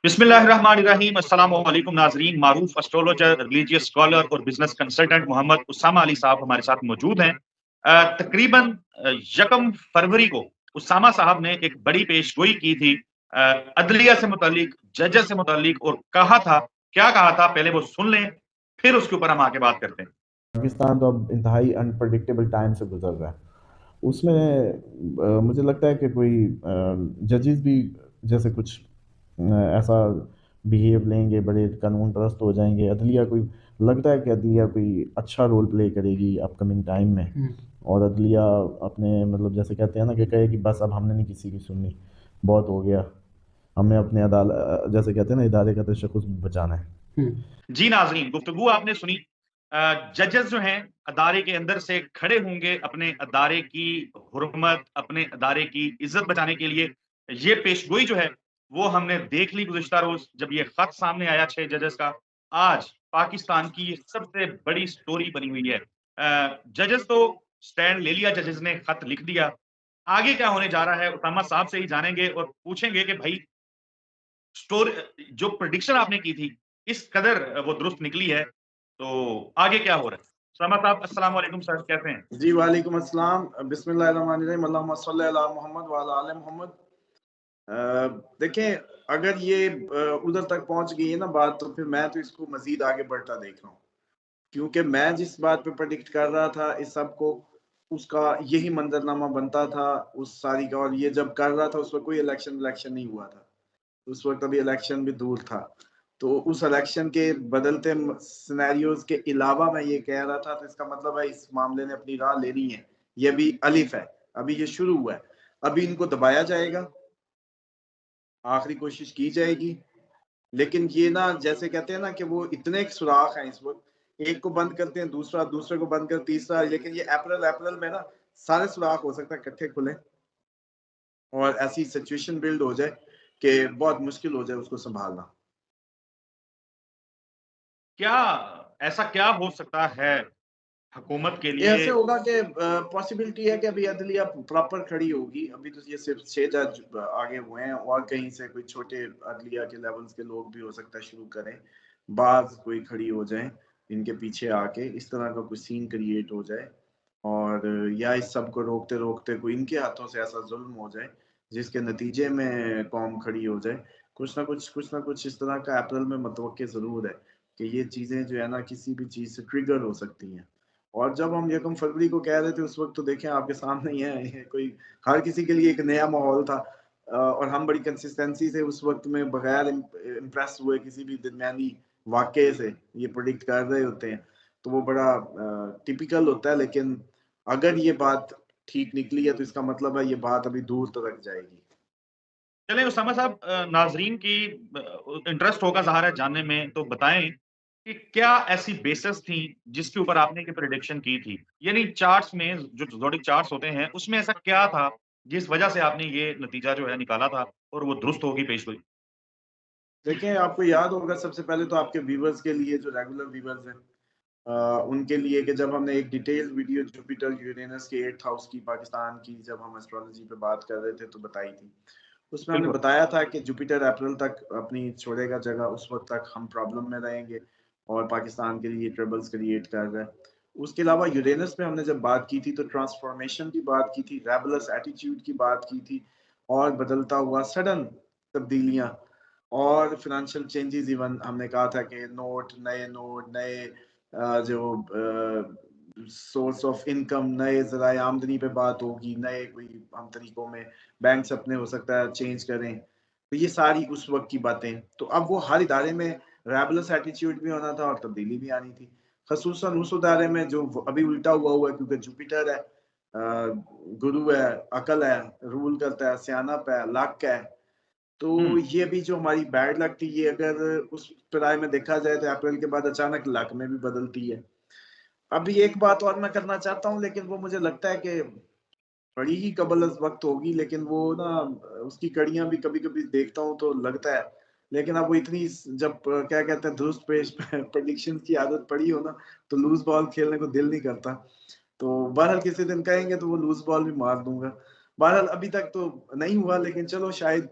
बिस्मिल्लाहिर्रहमानिर्रहीम। अस्सलामु अलैकुम नाज़रीन। मारूफ एस्ट्रोलॉजर, रिलीजियस स्कॉलर और बिजनेस कंसल्टेंट मोहम्मद उसामा अली साहब हमारे साथ मौजूद हैं। तकरीबन 1 फरवरी को उसामा साहब ने एक बड़ी पेशगोई की थी अदलिया से मुतालिक, जजेस से मुतालिक, और कहा था, क्या कहा था पहले वो सुन लें, फिर उसके ऊपर हम आके बात करते हैं। पाकिस्तान तो अब इंतहाई अनप्रडिक्टेबल टाइम से गुजर रहा है। उसमें मुझे लगता है कि कोई जजेस भी जैसे कुछ ऐसा बिहेव लेंगे, बड़े कानून परस्त हो जाएंगे। अदलिया कोई लगता है कि अदलिया कोई अच्छा रोल प्ले करेगी अपकमिंग टाइम में। और अदलिया अपने मतलब जैसे कहते हैं ना कि कहे कि बस अब हमने नहीं किसी की सुननी, बहुत हो गया, हमें अपने जैसे कहते हैं ना इदारे का तशख़्ख़ुस बचाना है। जी नाजरीन, गुफ्तगू आपने सुनी। जजेस जो हैं अदारे के अंदर से खड़े होंगे अपने अदारे की हुर्मत, अपने अदारे की इज्जत बचाने के लिए। ये पेशगोई जो है वो हमने देख ली गुज़िश्ता रोज, जब ये खत सामने आया 6 जजेस का। आज पाकिस्तान की ये सबसे बड़ी स्टोरी बनी हुई है। जजेस तो स्टैंड ले लिया, जजेस ने खत लिख दिया। आगे क्या होने जा रहा है उसामा साहब से ही जानेंगे और पूछेंगे कि भाई स्टोर जो प्रेडिक्शन आपने की थी, इस कदर वो दुरुस्त निकली है, तो आगे क्या हो रहा है? उसामा साहब, अस्सलाम वालेकुम सर, कैसे हैं? जी वालेकुम अस्सलाम। बिस्मिल्लाहिर्रहमानिर्रहीम। अल्लाहुम्मा सल्ली अला मोहम्मद व अला आले मोहम्मद। देखें, अगर ये उधर तक पहुंच गई है ना बात, तो फिर मैं तो इसको मजीद आगे बढ़ता देख रहा हूँ, क्योंकि मैं जिस बात पे प्रेडिक्ट कर रहा था इस सब को, उसका यही मंजरनामा बनता था उस सारी का। और ये जब कर रहा था उस वक्त कोई इलेक्शन नहीं हुआ था, उस वक्त अभी इलेक्शन भी दूर था। तो उस इलेक्शन के बदलते सिनेरियोज के अलावा मैं ये कह रहा था, तो इसका मतलब है इस मामले ने अपनी राह लेनी है। ये अभी अलिफ है, अभी ये शुरू हुआ है, अभी इनको दबाया जाएगा, आखिरी कोशिश की जाएगी। लेकिन ये ना, जैसे कहते हैं ना कि वो इतने सुराख हैं इस वक्त, एक को बंद करते हैं, दूसरा, दूसरे को बंद कर तीसरा। लेकिन ये अप्रैल में ना सारे सुराख हो सकता है इकट्ठे खुले, और ऐसी सिचुएशन बिल्ड हो जाए कि बहुत मुश्किल हो जाए उसको संभालना। क्या ऐसा क्या हो सकता है हुकूमत के ये लिए? ऐसे होगा कि पॉसिबिलिटी है कि अभी अदलिया प्रॉपर खड़ी होगी। अभी तो ये सिर्फ 6 जज आगे हुए हैं, और कहीं से कोई छोटे अदलिया के लेवल्स के लोग भी हो सकता है शुरू करें, बाज कोई खड़ी हो जाए इनके पीछे आके, इस तरह का कुछ सीन क्रिएट हो जाए। और या इस सब को रोकते रोकते कोई इनके हाथों से ऐसा जुल्म हो जाए जिसके नतीजे में कौम खड़ी हो जाए। कुछ ना कुछ इस तरह का अप्रैल में मतवक्के जरूर है कि ये चीजें जो है ना किसी भी चीज से ट्रिगर हो सकती हैं। और जब हम 1 फरवरी को कह रहे थे उस वक्त तो देखें आपके सामने ही है, ये कोई हर किसी के लिए एक नया माहौल था। और हम बड़ी कंसिस्टेंसी से उस वक्त में बगैर इम्प्रेस हुए किसी भी दरमियानी वाक़ये से ये प्रेडिक्ट कर रहे होते हैं। तो वो बड़ा टिपिकल होता है। लेकिन अगर ये बात ठीक निकली है तो इसका मतलब है ये बात अभी दूर तक जाएगी। चलें उसामा साहब, नाज़रीन की इंटरेस्ट होगा ज़ाहिर है जानने में, तो बताएँ कि क्या ऐसी बेसिस थी जिसके ऊपर आपने ये प्रेडिक्शन की थी? यानी चार्ट्स में जो ज़ोडिक चार्ट्स होते हैं, उसमें ऐसा क्या था जिस वजह से आपने ये नतीजा जो है निकाला था और वो दुरुस्त होगी पेशगोई? देखिए, आपको याद होगा सबसे पहले तो आपके व्यूअर्स के लिए, जो रेगुलर व्यूअर्स हैं, उनके लिए, कि जब हमने एक डिटेल वीडियो जुपिटर यूरेनस के 8th हाउस की, पाकिस्तान की, जब हम एस्ट्रोलॉजी पे बात कर रहे थे तो बताई थी। उसमें हमने बिल्कुल। बताया था कि जुपिटर अप्रैल तक अपनी छोड़ेगा जगह, उस वक्त तक हम प्रॉब्लम में रहेंगे और पाकिस्तान के लिए ट्रबल्स क्रिएट कर रहा है। उसके अलावा यूरेनस पे हमने जब बात की थी तो ट्रांसफॉर्मेशन की बात की थी, रेबलस एटीट्यूड की बात की थी, और बदलता हुआ सडन तब्दीलियां और फिनेंशियल चेंजेस। इवन हमने कहा था कि नोट नए जो सोर्स ऑफ इनकम, नए ज़राए आमदनी पे बात होगी, नए कोई हम तरीकों में बैंक्स अपने हो सकता है चेंज करें। तो ये सारी उस वक्त की बातें। तो अब वो हर इदारे में रेबलस एटीट्यूड भी होना था और तब्दीली भी आनी थी, खसूसन उस इदारे में जो अभी उल्टा हुआ है, क्योंकि जुपिटर है, गुरु है, अकल है, रूल करता है, सियानप है, लक है। तो हुँ। ये भी जो हमारी बैड लक थी, ये अगर उस पिराए में देखा जाए तो अप्रैल के बाद अचानक लक में भी बदलती है। अभी एक बात और मैं करना चाहता हूँ, लेकिन वो मुझे लगता है कि बड़ी ही कबल अज़ वक्त होगी, लेकिन वो ना उसकी कड़ियां भी कभी कभी देखता हूँ तो लगता है। लेकिन अब वो इतनी जब क्या कहते हैं दुरुस्त पेश प्रेडिक्शन की आदत पड़ी हो ना, तो लूज बॉल खेलने को दिल नहीं करता। तो बहरहाल किसी दिन कहेंगे तो वो लूज बॉल भी मार दूंगा। बहरहाल अभी तक तो नहीं हुआ, लेकिन चलो शायद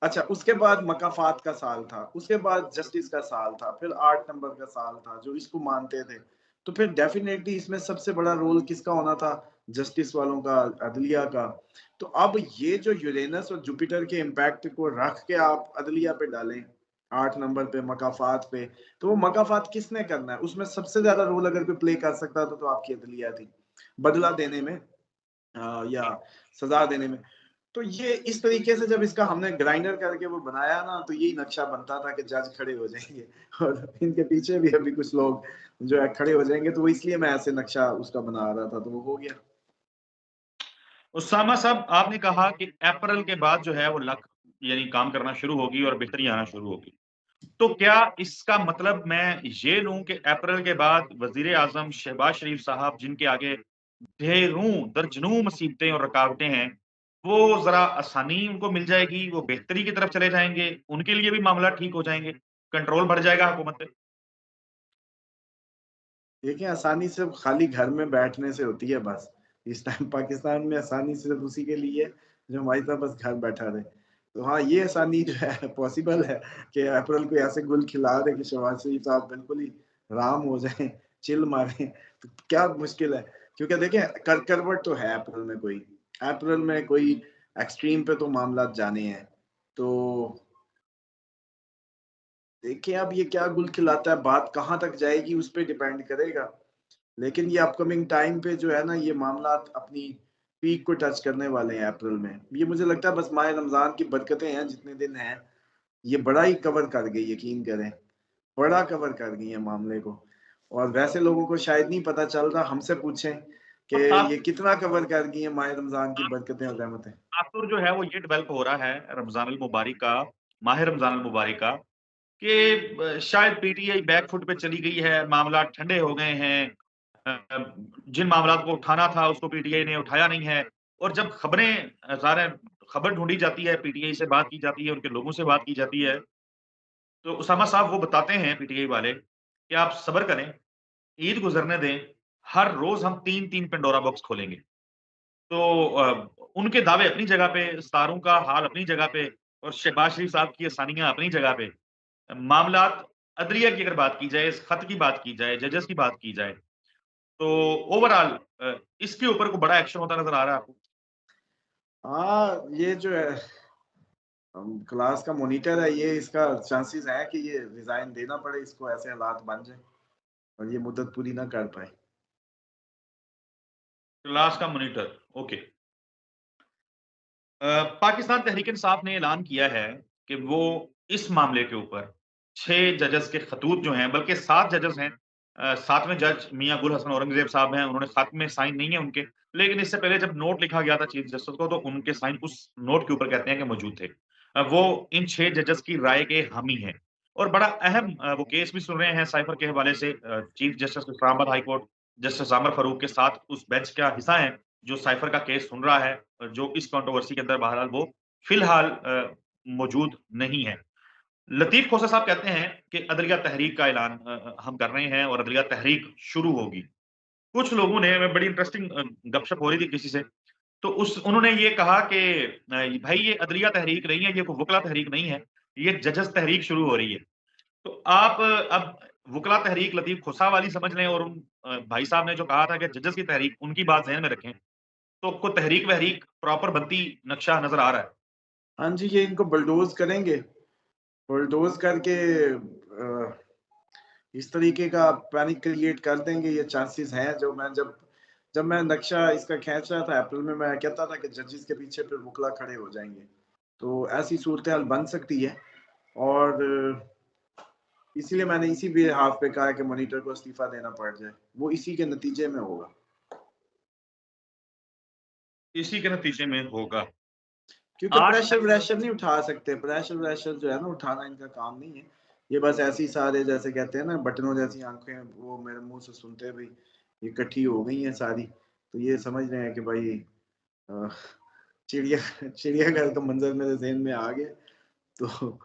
अच्छा, उसके बाद मकाफात का साल था, उसके बाद जस्टिस का साल था, फिर 8 नंबर का साल था, जो इसको मानते थे। तो फिर डेफ़िनेटली इसमें सबसे बड़ा रोल किसका होना था? जस्टिस वालों का, अदलिया का। तो अब ये जो यूरेनस और जुपिटर के इम्पैक्ट को रख के आप अदलिया पे डालें, 8 नंबर पे, मकाफात पे, तो वो मकाफात किसने करना है? उसमें सबसे ज़्यादा रोल अगर कोई प्ले कर सकता था, तो आपकी अदलिया थी। बदला देने में या सज़ा देने में। तो ये इस तरीके से जब इसका हमने ग्राइंडर करके वो बनाया ना, तो यही नक्शा बनता था कि जज खड़े हो जाएँगे और इनके पीछे भी अभी कुछ लोग जो है खड़े हो जाएँगे, तो वो इसलिए मैं ऐसे नक्शा उसका बना रहा था, तो वो हो गया। उसामा साहब, आपने कहा कि अप्रैल के बाद जो है वो लक यानी काम करना शुरू होगी और बेहतरी आना शुरू होगी। तो क्या इसका मतलब मैं ये लूँ कि अप्रैल के बाद वज़ीर-ए-आज़म शहबाज़ शरीफ साहब जिनके आगे ढेरों, दर्जनों मुसीबतें और रुकावटें हैं, वो ज़रा आसानी उनको मिल जाएगी, वो बेहतरी की तरफ चले जाएँगे, उनके लिए भी मामला ठीक हो जाएँगे, कंट्रोल बढ़ जाएगा हुकूमत पे? देखिए, आसानी सिर्फ़ खाली घर में बैठने से होती है बस। इस टाइम पाकिस्तान में आसानी सिर्फ़ उसी के लिए है, जो हमारी तरह बस घर बैठा रहे। तो हाँ, ये आसानी जो है पॉसिबल है कि अप्रैल को ऐसे गुल खिला दें कि शहबाज़ शरीफ साहब बिल्कुल ही राम हो जाएँ, चिल मारें, तो क्या मुश्किल है? क्योंकि देखिए करवट तो है अप्रैल में कोई। अप्रैल में कोई एक्सट्रीम पे तो मामलात जाने हैं। तो देखिए अब ये क्या गुल खिलाता है, बात कहाँ तक जाएगी उस पे डिपेंड करेगा। लेकिन ये अपकमिंग टाइम पे जो है ना, ये मामलात अपनी पीक को टच करने वाले हैं अप्रैल में। ये मुझे लगता है बस माह रमज़ान की बरकतें हैं, जितने दिन हैं, ये बड़ा ही कवर कर गई, यकीन करें। बड़ा कवर कर गई है मामले को। और वैसे लोगों को शायद नहीं पता चल रहा, हमसे पूछें कि और ये कितना कवर कर गई है माह रमज़ान की बरकतें और रहमतें। तासुर जो है वो ये डेवलप हो रहा है रमज़ान अल मुबारक का, माह रमज़ान अल मुबारक का कि शायद पीटीआई बैक फुट पे चली गई है, मामला ठंडे हो गए हैं। जिन मामलात को उठाना था उसको पीटीआई ने उठाया नहीं है और जब खबरें ज़ाहिर है खबर ढूँढी जाती है, पीटीआई से बात की जाती है, उनके लोगों से बात की जाती है, तो उसामा साहब वो बताते हैं पीटीआई वाले कि आप सब्र करें, ईद गुज़रने दें, हर रोज़ हम 3-3 पेंडोरा बॉक्स खोलेंगे। तो उनके दावे अपनी जगह पे, सितारों का हाल अपनी जगह पे और शहबाज़ शरीफ साहब की आसानियाँ अपनी जगह पे। मामलात अदलिया की अगर बात की जाए, इस खत की बात की जाए, जजेस की बात की जाए, तो ओवरऑल इसके ऊपर कोई बड़ा एक्शन होता नज़र आ रहा है आपको? हाँ, ये जो है क्लास का मॉनिटर है, ये इसका चांसेस है कि ये रिज़ाइन देना पड़े इसको, ऐसे हालात बन जाएँ और ये मुद्दत पूरी ना कर पाए। क्लास का मॉनिटर, ओके। पाकिस्तान तहरीक-ए-इंसाफ ने ऐलान किया है कि वो इस मामले के ऊपर 6 जजेस के खतूत जो हैं, बल्कि 7 जजेस हैं। 7वें जज मियाँ गुल हसन औरंगज़ेब साहब हैं, उन्होंने खत में साइन नहीं है उनके, लेकिन इससे पहले जब नोट लिखा गया था चीफ जस्टिस को, तो उनके साइन उस नोट के ऊपर कहते हैं कि मौजूद थे। वो इन 6 जजेस की राय के हामी हैं और बड़ा अहम वो केस भी सुन रहे हैं साइफर के हवाले से। Chief justice Islamabad high court justice Aamir Farooq के साथ उस बेंच का हिस्सा हैं, जो साइफर का केस सुन रहा है, जो इस कंट्रोवर्सी के अंदर बहरहाल वो फिलहाल मौजूद नहीं है। लतीफ़ खोसा साहब कहते हैं कि अदलिया तहरीक का ऐलान हम कर रहे हैं और अदलिया तहरीक शुरू होगी। कुछ लोगों ने बड़ी इंटरेस्टिंग गपशप हो रही थी किसी से, तो उस उन्होंने ये कहा कि भाई ये अदलिया तहरीक नहीं है, ये कोई वकला तहरीक नहीं है, ये जजेस तहरीक शुरू हो रही है। तो आप अब वकला तहरीक लतीफ़ खोसा वाली समझ लें और उन भाई साहब ने जो कहा था कि जजेस की तहरीक, उनकी बात ज़हन में रखें। तो आपको तहरीक-वहरीक प्रॉपर बनती नक्शा नज़र आ रहा है। हाँ जी, ये इनको बुलडोज़ करेंगे। बुलडोज़ करके इस तरीके का पैनिक क्रिएट कर देंगे, ये चांसेस हैं। जो मैं जब जब मैं नक्शा इसका खींच रहा था अप्रैल में, मैं कहता था कि जजेस के पीछे फिर वकला खड़े हो जाएँगे। तो ऐसी सूरत-ए-हाल बन सकती है और इसीलिए मैंने इसी बिहाफ़ पे कहा है कि मॉनिटर को इस्तीफ़ा देना पड़ जाए। वो इसी के नतीजे में होगा। इसी के नतीजे में होगा। क्योंकि आज प्रेशर-व्रेशर नहीं उठा सकते, प्रेशर-व्रेशर जो है ना उठाना इनका काम नहीं है। ये बस ऐसे ही सारे जैसे कहते हैं ना बटनों जैसी आँखें वो मेरे मुँह से सुनते भी ये इकट्ठी हो गई हैं सारी। तो ये समझ रहे हैं कि भाई अ, चिड़िया चिड़ियाघर का मंज़र मेरे ज़हन में आ गया। तो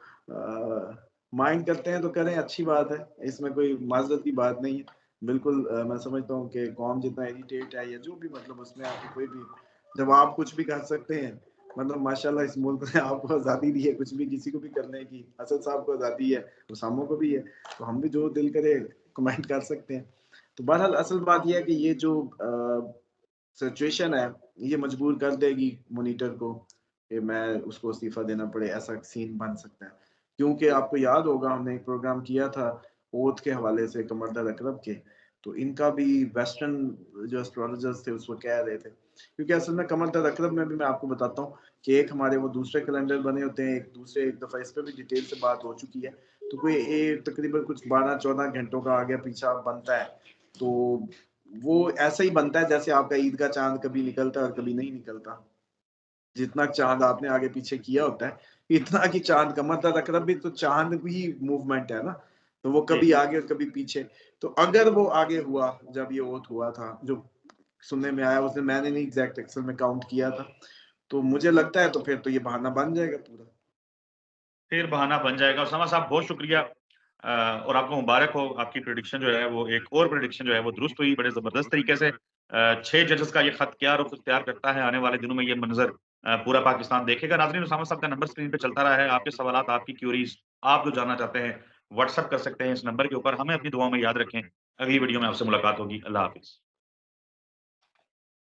माइंड करते हैं तो करें, अच्छी बात है। इसमें कोई माज़रत की बात नहीं है। बिल्कुल मैं समझता हूँ कि कौम जितना इरिटेट है या जो भी मतलब उसमें आके कोई भी जब आप कुछ भी कर सकते हैं मतलब माशाल्लाह इस मुल्क ने आपको आज़ादी दी है कुछ भी किसी को भी करने की। असद साहब को आज़ादी है, उसामा को भी है, तो हम भी जो दिल करे कमेंट कर सकते हैं। तो बहरहाल असल बात ये है कि ये जो सिचुएशन है, ये मजबूर कर देगी मॉनिटर को कि मैं उसको इस्तीफ़ा देना पड़े, ऐसा सीन बन सकता है। क्योंकि आपको याद होगा हमने एक प्रोग्राम किया था ओथ के हवाले से कमर दर्द अकरब के, तो इनका भी वेस्टर्न जो एस्ट्रोलॉजर्स थे उसको कह रहे थे। क्योंकि असल में कमर दर्द अकरब में भी मैं आपको बताता हूँ कि एक हमारे वो दूसरे कैलेंडर बने होते हैं, एक दफ़ा इस पे भी डिटेल से बात हो चुकी है। तो कोई तकरीबन कुछ 12-14 घंटों का आगे-पीछा बनता है। तो वो ऐसा ही बनता है जैसे आपका ईद का चाँद कभी निकलता है और कभी नहीं निकलता। जितना चाँद आपने आगे-पीछे किया होता है, इतना कि चाँद का मतलब अकरब भी तो चाँद भी मूवमेंट है ना, तो वो जी। कभी आगे और कभी पीछे। तो अगर वो आगे हुआ, जब ये ओथ हुआ था, जो सुनने में आया उसने मैंने नहीं एग्ज़ैक्ट एक्चुअल में काउंट किया था, तो मुझे लगता है तो फिर तो ये बहाना बन जाएगा पूरा। फिर बहाना बन जाएगा। उसामा साहब बहुत शुक्रिया और आपको मुबारक हो, आपकी प्रेडिक्शन जो है वो एक और प्रेडिक्शन जो है वो दुरुस्त हुई बड़े ज़बरदस्त तरीके से। 6 जजेस का ये खत क्या रुख इख्तियार करता है, आने वाले दिनों में ये मंज़र पूरा पाकिस्तान देखेगा। नाज़रीन उसामा साहब का नंबर स्क्रीन पे चलता रहा है, आपके सवालात, आपकी क्यूरीज़, आप जो जानना चाहते हैं, व्हाट्सएप कर सकते हैं इस नंबर के ऊपर। हमें अपनी दुआओं में याद रखें। अगली वीडियो में आपसे मुलाकात होगी। अल्लाह हाफ़िज़।